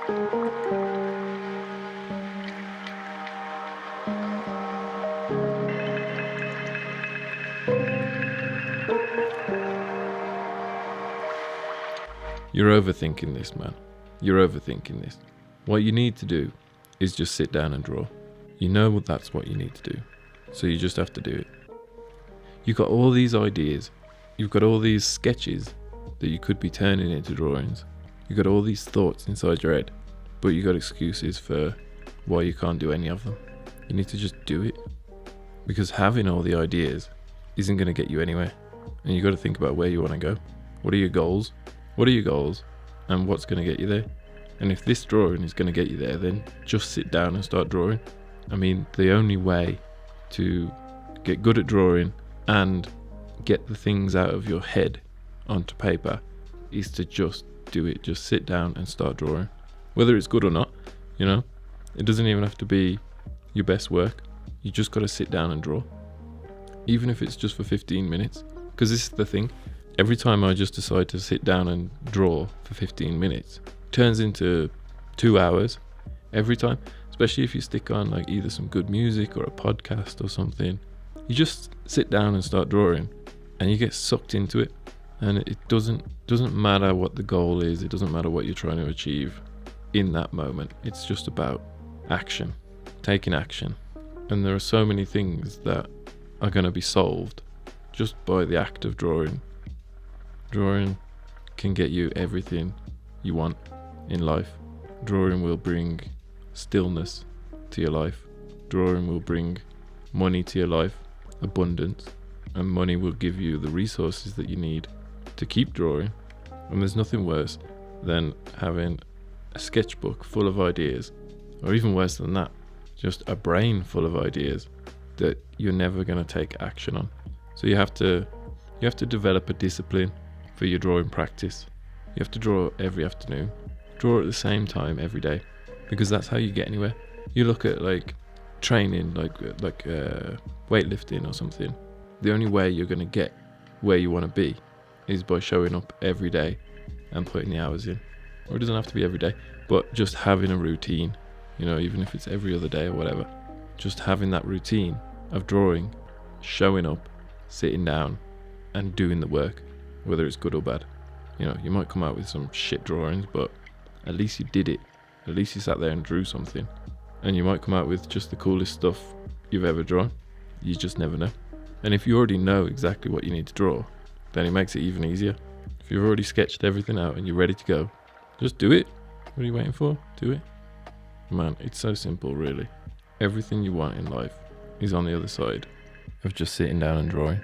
You're overthinking this, man. You're overthinking this. What you need to do is just sit down and draw. You know that's what you need to do. So you just have to do it. You've got all these ideas. You've got all these sketches that you could be turning into drawings. You've got all these thoughts inside your head, but you've got excuses for why you can't do any of them. You need to just do it. Because having all the ideas isn't going to get you anywhere. And you've got to think about where you want to go. What are your goals? What are your goals? And what's going to get you there? And if this drawing is going to get you there, then just sit down and start drawing. I mean, the only way to get good at drawing and get the things out of your head onto paper is to just do it. Just sit down and start drawing. Whether it's good or not, you know, it doesn't even have to be your best work. You just got to sit down and draw. Even if it's just for 15 minutes. Because this is the thing. Every time I just decide to sit down and draw for 15 minutes, it turns into 2 hours every time. Especially if you stick on like either some good music or a podcast or something. You just sit down and start drawing and you get sucked into it. And it doesn't matter what the goal is. It doesn't matter what you're trying to achieve in that moment. It's just about action, taking action. And there are so many things that are going to be solved just by the act of drawing. Drawing can get you everything you want in life. Drawing will bring stillness to your life. Drawing will bring money to your life, abundance, and money will give you the resources that you need to keep drawing. And there's nothing worse than having a sketchbook full of ideas, or even worse than that, just a brain full of ideas that you're never going to take action on. So you have to develop a discipline for your drawing practice. You have to draw every afternoon, draw at the same time every day, because that's how you get anywhere. You look at like training, like weightlifting or something. The only way you're going to get where you want to be is by showing up every day and putting the hours in. Or it doesn't have to be every day, but just having a routine, you know, even if it's every other day or whatever. Just having that routine of drawing, showing up, sitting down and doing the work, whether it's good or bad. You know, you might come out with some shit drawings, but at least you did it. At least you sat there and drew something. And you might come out with just the coolest stuff you've ever drawn. You just never know. And if you already know exactly what you need to draw, then it makes it even easier. If you've already sketched everything out and you're ready to go, just do it. What are you waiting for? Do it. Man, it's so simple, really. Everything you want in life is on the other side of just sitting down and drawing.